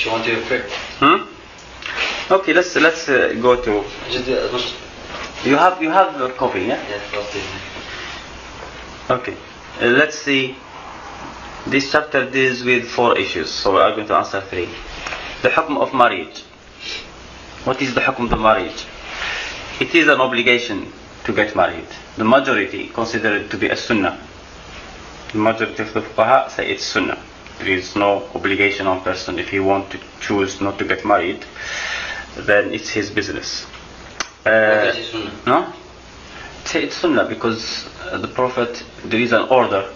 she want to pray. Okay, let's go to. You have a copy, yeah? Okay, let's see. This chapter deals with 4 issues, so we are going to answer 3. The hukm of marriage. What is the hukm of marriage? It is an obligation to get married. The majority consider it to be a sunnah. The majority of the fuqaha say it's sunnah. There is no obligation on person. If he want to choose not to get married, then it's his business. No? It's sunnah because the Prophet, there is an order.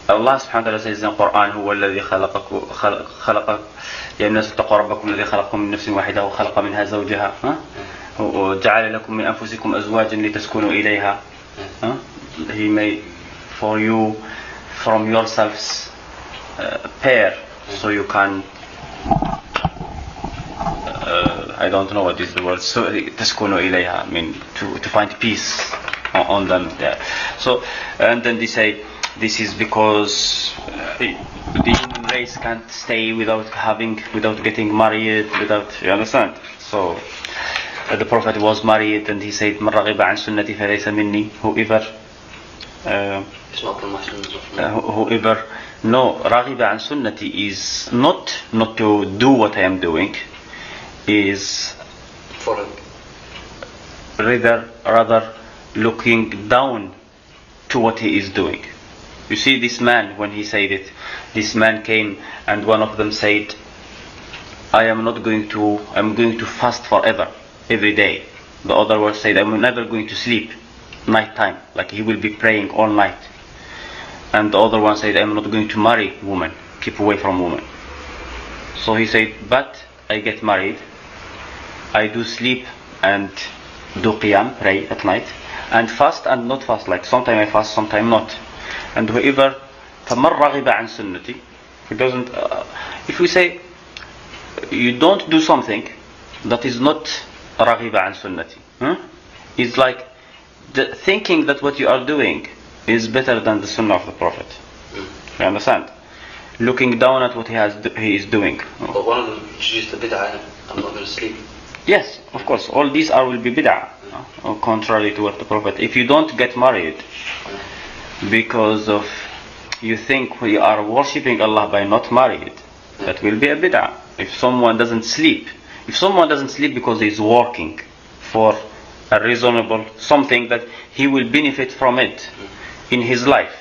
Allah subhanahu wa ta'ala says in the Quran, هو الذي خلق يا الناس اتقوا ربكم الذي خلقكم من نفس واحدة وخلق منها زوجها وجعل لكم من أنفسكم أزواجا لتسكنوا إليها. He made for you from yourselves pair, so you can I don't know what is the word, so تسكنوا إليها, I mean to find peace on them there. So and then they say this is because the human race can't stay without getting married, you understand? So the Prophet was married and he said من رغب عن سنتي فليس مني. Whoever no رغب عن سنتي is not to do what I am doing, is rather looking down to what he is doing. You see, this man, when he said it, this man came and one of them said, I'm going to fast forever, every day. The other one said, I'm never going to sleep night time, like he will be praying all night. And the other one said, I'm not going to marry women, keep away from women. So he said, but I get married, I do sleep and do qiyam, pray at night, and fast and not fast, like sometimes I fast, sometimes not. And whoever فَمَنْ رَغِبَ عَنْ سُنَّتِي, he doesn't, if we say you don't do something that is not رَغِبَ عَنْ سُنَّتِي, it's like the thinking that what you are doing is better than the sunnah of the Prophet. You understand? Looking down at what he is doing. But one of them introduced the bid'ah, I'm not going to sleep. Yes, of course, all these will be bid'ah, contrary to what the Prophet. If you don't get married because of you think we are worshipping Allah by not married, that will be a bid'ah. If someone doesn't sleep because he is working for a reasonable something that he will benefit from it in his life,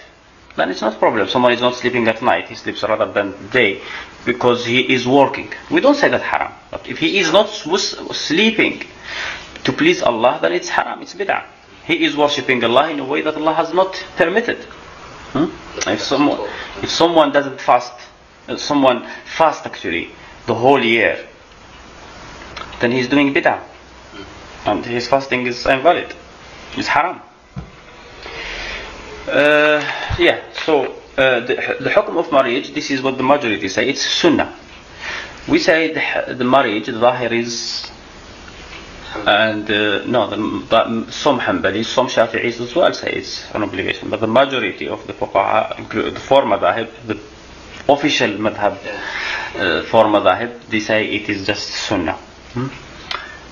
then it's not a problem. Someone is not sleeping at night, he sleeps rather than day because he is working. We don't say that haram. But if he is not sleeping to please Allah, then it's haram, it's bid'ah. He is worshipping Allah in a way that Allah has not permitted. If someone doesn't fast, someone fasts actually the whole year, then he's doing bid'ah, and his fasting is invalid, it's haram. So the hukm of marriage, this is what the majority say, it's sunnah. We say the marriage, the zahir is, and some Hanbalis, some Shafi'is as well say it's an obligation, but the majority of the fuqaha, include the 4 madhahib, the official madhab, 4 madhahib, they say it is just sunnah.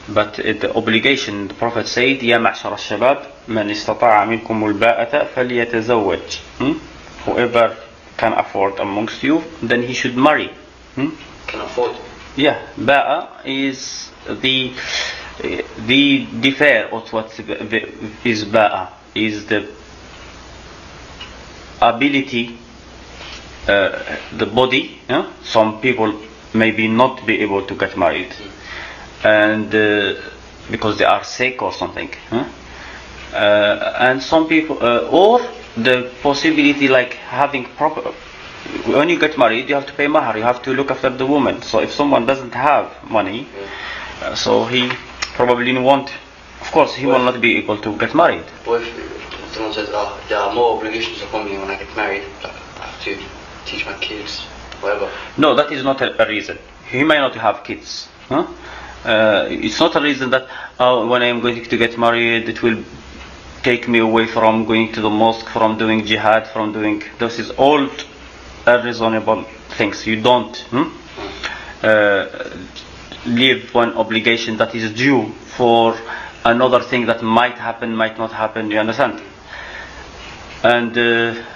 But the obligation, the Prophet said, يا معشر الشباب من استطاع منكم الباءة فليتزوج. Whoever can afford amongst you, then he should marry. Can afford? Yeah, ba'a is the defer of what is ba'a, is the ability, the body. Some people maybe not be able to get married, and because they are sick or something, and some people, or the possibility like having proper. When you get married, you have to pay mahar, you have to look after the woman. So if someone doesn't have money, so he probably won't, of course he will not be able to get married. What if someone says, there are more obligations upon me when I get married, like I have to teach my kids, whatever? No, that is not a reason. He may not have kids. It's not a reason that when I am going to get married, it will take me away from going to the mosque, from doing jihad, from doing, this is all unreasonable things. You don't. leave one obligation that is due for another thing that might happen, might not happen. You understand? And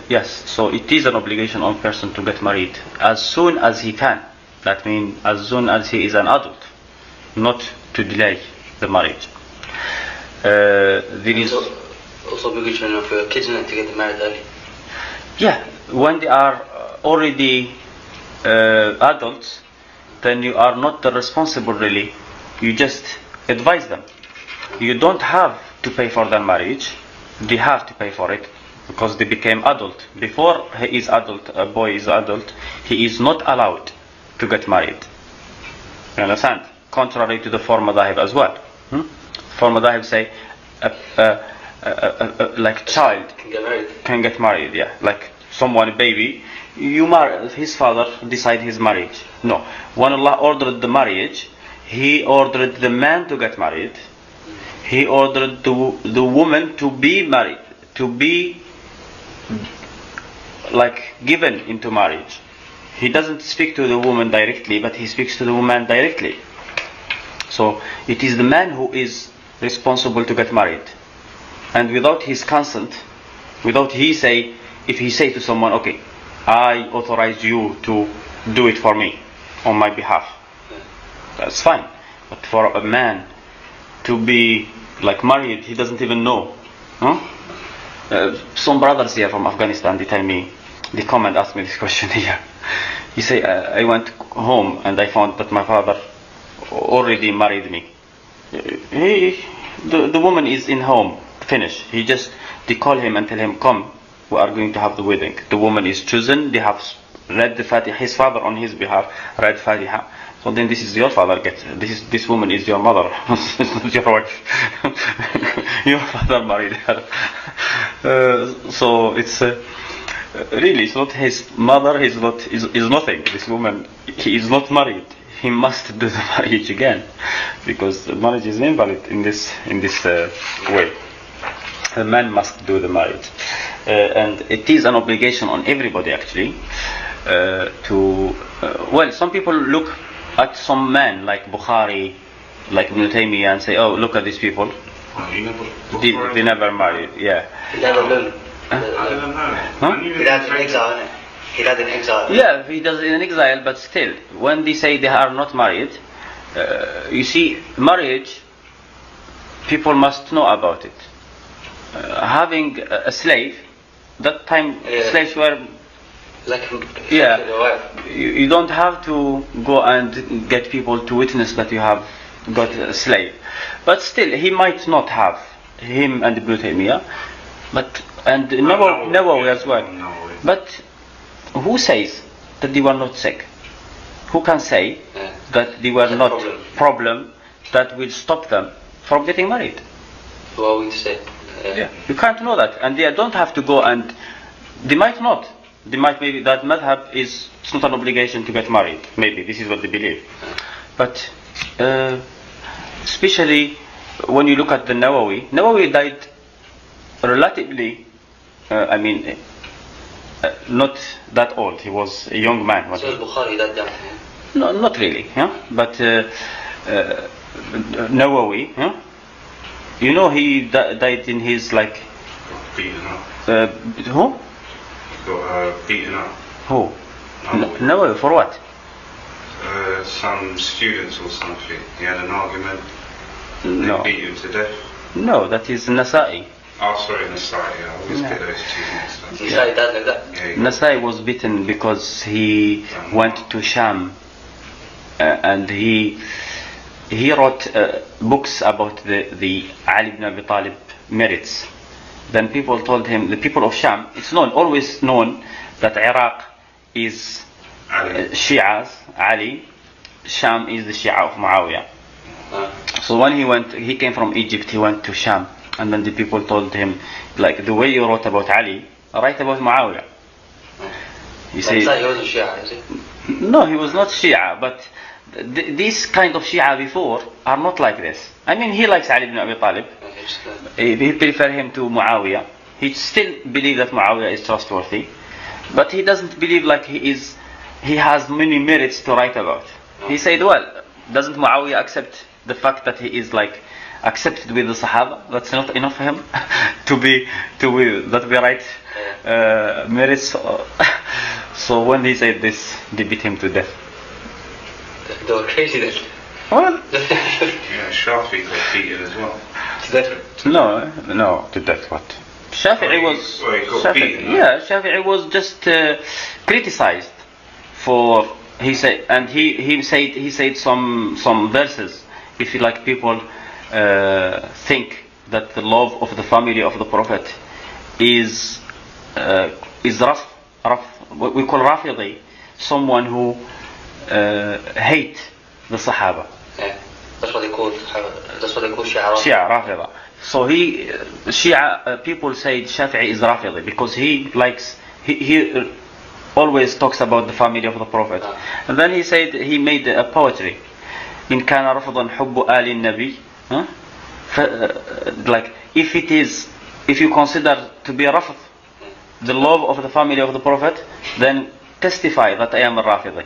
yes, so it is an obligation on person to get married as soon as he can. That means as soon as he is an adult, not to delay the marriage. There is also obligation for kids to get married early. Yeah, when they are already adults, then you are not the responsible really. You just advise them. You don't have to pay for their marriage. They have to pay for it because they became adult. Before he is adult, a boy is adult, he is not allowed to get married. You understand? Contrary to the four madahib as well. Four madahib say like child can get married, yeah. Like someone, a baby, you marry, his father decide his marriage. No. When Allah ordered the marriage, He ordered the man to get married. He ordered the woman to be married, to be like given into marriage. He doesn't speak to the woman directly, but he speaks to the woman directly. So it is the man who is responsible to get married, and without his consent, without if he say to someone, okay, I authorize you to do it for me on my behalf, that's fine. But for a man to be like married, he doesn't even know. Some brothers here from Afghanistan, they tell me, they come and ask me this question here. He say, I went home and I found that my father already married me. The woman is in home, finished. They call him and tell him, come, we are going to have the wedding. The woman is chosen, they have read the Fatiha, his father on his behalf read Fatiha. So then this is your father, this woman is your mother, it's not your wife. Your father married her. So it's really, it's not his mother, is nothing. This woman, he is not married. He must do the marriage again, because the marriage is invalid in this way. The man must do the marriage, and it is an obligation on everybody actually well, some people look at some men like Bukhari, like Ibn Taymiyyah, and say, oh, look at these people, they never married. Yeah. He never learned. He died in exile, innit? He died in exile. Yeah, he does it in exile, but still, when they say they are not married, you see, marriage, people must know about it. Having a slave, that time slaves were like you don't have to go and get people to witness that you have got a slave, but still he might not have, him and Ibn Taymiyyah, and Nawawi as well. But who says that they were not sick? Who can say that they were not problem that will stop them from getting married? Well, we say you can't know that, and they don't have to go, and they might not. They might, maybe that madhab it's not an obligation to get married. Maybe this is what they believe. But especially when you look at the Nawawi died relatively, not that old. He was a young man. So Bukhari died young. No, not really. But Nawawi, you know, he died in his like. Beaten up. Who? Got beaten up. Who? Nawawi, for what? Some students or something. He had an argument. No. They beat him to death. No, that is Nasa'i. Oh, sorry, Nasai. I always get those two mixed up. Nasai died like that. Yeah, Nasa'i was beaten because he went to Sham, and he wrote books about the Ali ibn Abi Talib merits. Then people told him, the people of Sham, it's always known that Iraq is Shi'as, Ali, Sham is the Shia of Muawiyah. So when he came from Egypt, he went to Sham, and then the people told him, like, the way you wrote about Ali, write about Muawiyah. He wasn't Shia, is he? No, he was not Shia, but this kind of Shia before are not like this. I mean, he likes Ali ibn Abi Talib. He prefer him to Muawiyah. He still believes that Muawiyah is trustworthy, but he doesn't believe like he has many merits to write about. He said, well, doesn't Muawiyah accept the fact that he is like accepted with the Sahaba? That's not enough for him to be right merits. So when he said this, they beat him to death. They were crazy then. Well, Yeah, Shafi got beaten as well. To death. no, to death. What? Shafi'i was. Well, he got beaten, right? Yeah, Shafi'i was just criticized for. He said some verses. If you like, people think that the love of the family of the Prophet is rough. We call Rafidi someone who hate the Sahaba. Yeah. That's what they call Shia. Shia, Rafida. So Shia people say Shafi'i is Rafidi because he likes he always talks about the family of the Prophet. And then he made a poetry. In kana rafdan hubbu ali nabi. Like if you consider to be rafd the love of the family of the Prophet, then testify that I am a Rafidi.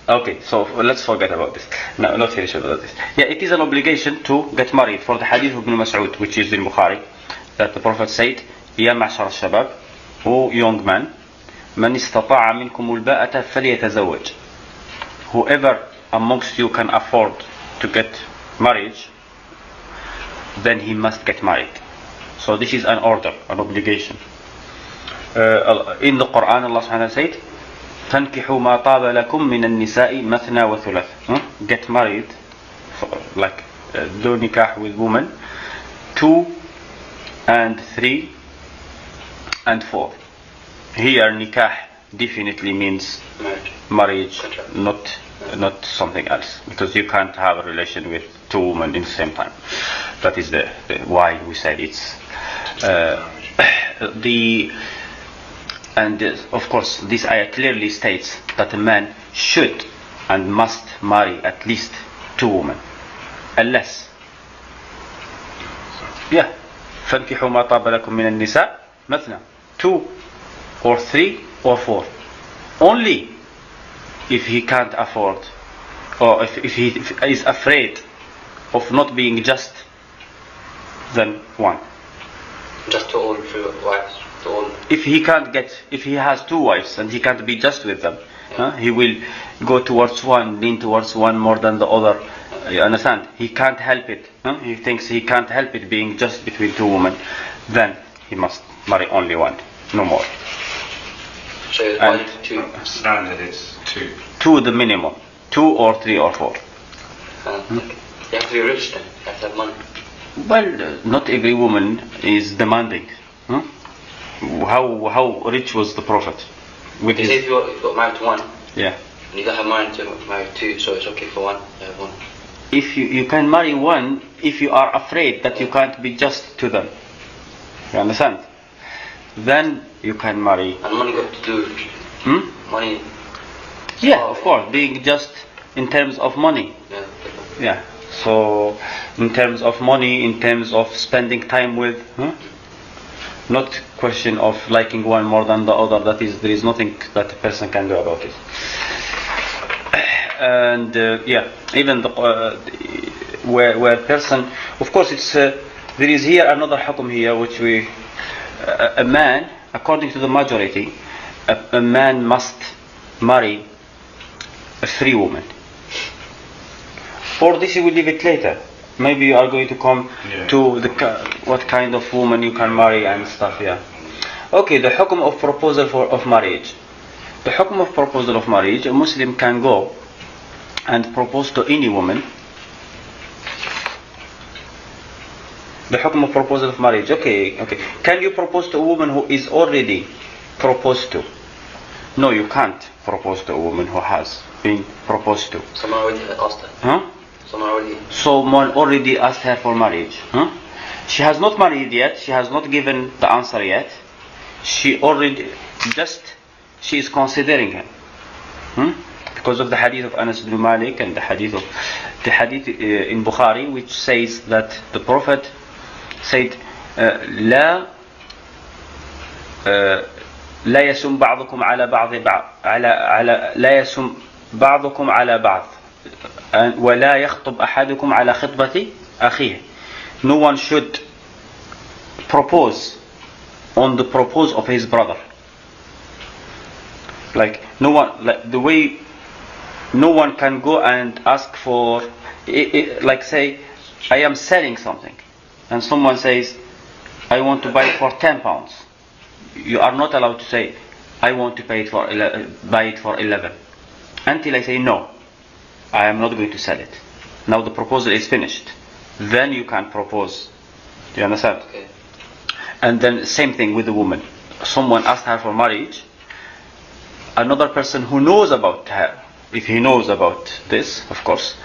Okay, so let's forget about this. No, not finish about this. Yeah, it is an obligation to get married for the hadith of Ibn Mas'ud, which is in Bukhari, that the Prophet said, Ya ma'shar al-shabab, O young man, man istata'a minkum al-ba'ata falyatazawwaj. Whoever amongst you can afford to get marriage, then he must get married. So this is an order, an obligation. In the Quran, Allah subhanahu wa ta'ala said, فَانْكِحُوا مَا طَابَ لَكُم مِّنَ النِّسَاءِ مَثْنَى وَثُلَث. Get married, like do nikah with women, 2 and 3 and 4. Here nikah definitely means marriage, not something else, because you can't have a relation with 2 women in the same time. That is the why we said it's and of course this ayah clearly states that a man should and must marry at least 2 women, unless فَانْكِحُوا مَا طَابَ لَكُم مِّنَ النِّسَاءِ مَثْنَى 2 or 3 or 4. Only if he can't afford, or if he is afraid of not being just, then 1. Just to all 3 wives. If he has 2 wives and he can't be just with them, he will go towards one, lean towards one more than the other. You understand? He can't help it. He thinks he can't help it being just between 2 women. Then he must marry only 1, no more. So and 2. Standard is 2. 2 the minimum. 2 or 3 or 4. You have to be rich then. You have to have money. Well, not every woman is demanding. How rich was the Prophet? With his... If you got married to 1, yeah, and you don't have money to marry 2, so it's okay for 1 to have 1. If you can marry 1 if you are afraid that you can't be just to them. You understand? Then you can marry. And money got to do money. Yeah, of course, being just in terms of money. Yeah. So in terms of money, in terms of spending time with, not question of liking one more than the other. There is nothing that a person can do about it. And even where person, of course, it's there is here another hukum here which a man, according to the majority, a man must marry a 3 women. For this we will leave it later. Maybe you are going to come to what kind of woman you can marry and stuff. Okay, the hukum of proposal of marriage. The hukum of proposal of marriage, a Muslim can go and propose to any woman. The hukum of proposal of marriage. Okay. Can you propose to a woman who is already proposed to? No, you can't propose to a woman who has been proposed to. Someone already asked her. Someone already asked her for marriage. She has not married yet. She has not given the answer yet. She is considering him. Because of the hadith of Anas ibn Malik and the hadith in Bukhari, which says that the Prophet said, لا لا يسم بعضكم على بعض لا يسم بعضكم على بعض ولا يخطب أحدكم على خطبة أخيه. No one should propose on the propose of his brother. Like no one, like the way no one can go and ask for, like say, I am selling something, and someone says, I want to buy it for £10. You are not allowed to say, I want to buy it for 11, until I say no, I am not going to sell it. Now the proposal is finished. Then you can propose. Do you understand? Okay. And then same thing with the woman. Someone asked her for marriage. Another person who knows about her, if he knows about this, of course,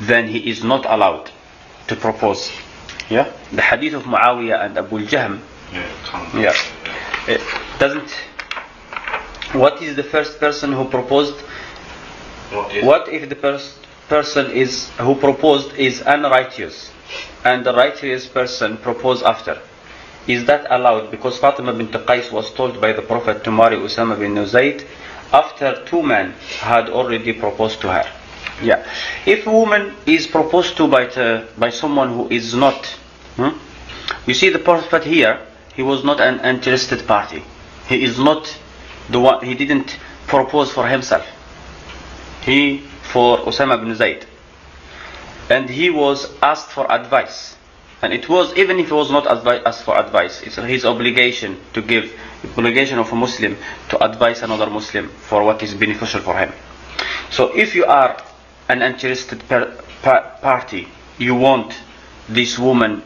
then he is not allowed to propose. Yeah? The hadith of Muawiyah and Abu Jahm. Yeah. It doesn't. What is the first person who proposed? What if the person who proposed is unrighteous, and the righteous person proposed after? Is that allowed? Because Fatima bint Qais was told by the Prophet to marry Usama bin Zayd after two men had already proposed to her. Yeah. If a woman is proposed to by someone who is not, you see the Prophet here, he was not an interested party. He is not the one. He didn't propose for himself. He for Usama bin Zayd, and he was asked for advice. And it was, even if he was not asked for advice, it's his obligation to give, obligation of a Muslim to advise another Muslim for what is beneficial for him. So if you are an interested party, you want this woman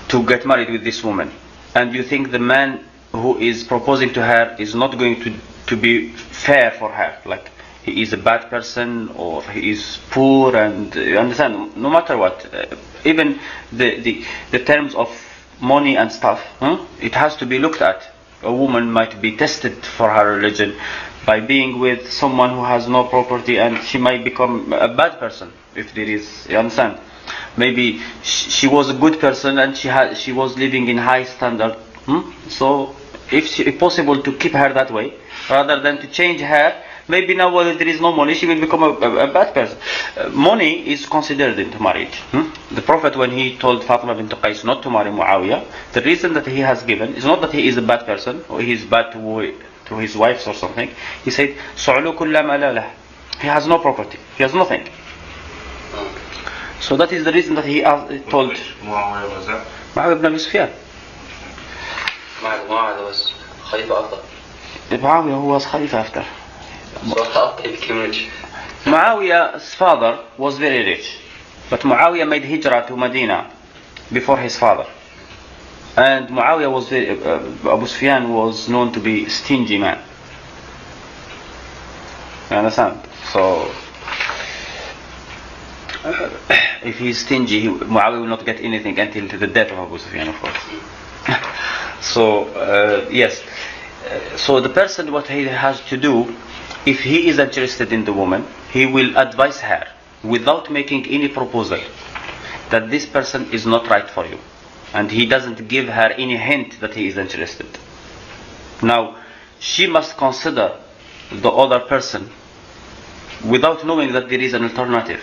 to get married with this woman, and you think the man who is proposing to her is not going to be fair for her, like he is a bad person or he is poor, and you understand, no matter what, even the terms of money and stuff, it has to be looked at. A woman might be tested for her religion by being with someone who has no property, and she might become a bad person if there is, you understand. Maybe she was a good person and she was living in high standard. So if it's possible to keep her that way rather than to change her. Maybe now when there is no money, she will become a bad person. Money is considered into marriage. The Prophet, when he told Fatima bint Qais not to marry Muawiyah, the reason that he has given is not that he is a bad person or he is bad to his wives or something. He said, "Su'lu kulla ma la lah." He has no property. He has nothing. So that is the reason that he told. Which Muawiyah was that? Muawiyah ibn Abi Sufyan. Muawiyah was Khalifa after. Muawiyah who was Khalifa after. So how he became rich? Muawiyah's father was very rich, but Muawiyah made hijrah to Medina before his father. And Muawiyah was Abu Sufyan was known to be a stingy man. You understand? So if he is stingy, Muawiyah will not get anything until the death of Abu Sufyan, of course. So yes. So the person, what he has to do, if he is interested in the woman, he will advise her without making any proposal that this person is not right for you, and he doesn't give her any hint that he is interested. Now she must consider the other person without knowing that there is an alternative,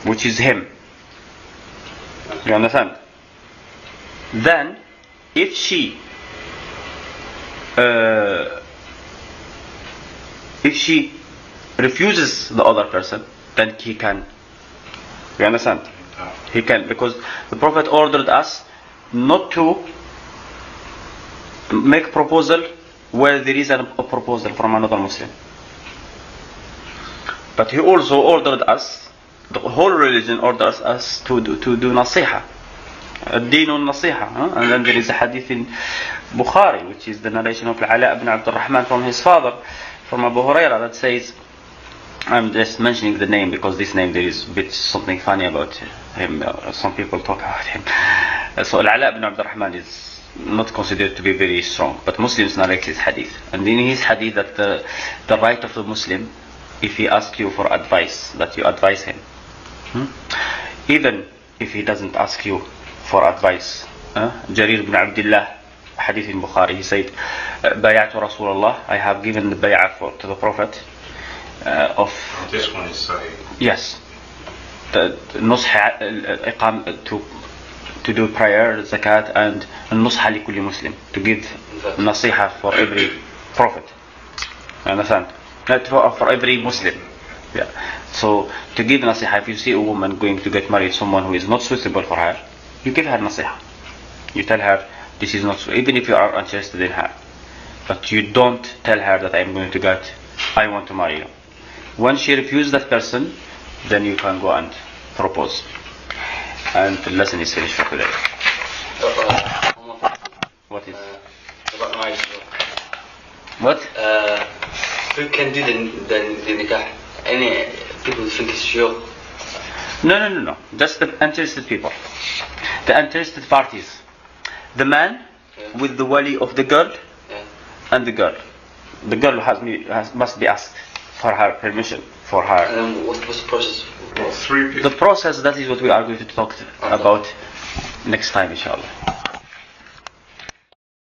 which is him. You understand? Then if she refuses the other person, then he can. You understand? He can, because the Prophet ordered us not to make proposal where there is a proposal from another Muslim. But he also ordered us, the whole religion orders us to do nasiha. الدين النصيحة. And then there is a hadith in Bukhari, which is the narration of Ala ibn Abdul Rahman from his father, from Abu Huraira, that says, I'm just mentioning the name because this name there is a bit something funny about him. Some people talk about him. So Ala ibn Abdul Rahman is not considered to be very strong, but Muslims narrate his hadith. And in his hadith that the right of the Muslim, if he asks you for advice, that you advise him. Even if he doesn't ask you for advice. Jarir ibn Abdullah hadith in Bukhari. He said, "Bay'atu Rasulullah." I have given the bay'ah to the Prophet of. This one is Sahih. Yes, the nusha to do prayer, zakat, and nusha li kulli Muslim, to give nasiha for every prophet. Understand? Not for every Muslim. Yeah. So to give nasiha, if you see a woman going to get married, someone who is not suitable for her, you give her nasiha. You tell her this is not so, even if you are interested in her, but you don't tell her that I want to marry you. When she refuses that person, then you can go and propose. And the lesson is finished for today. What is? About marriage. What? Who can do the nikah? Any people who think it's sure? No. Just the interested people. The interested parties. The man with the wali of the girl and the girl. The girl must be asked for her permission. For her. And then what's the process? Well, 3 people. The process, that is what we are going to talk about next time, inshallah.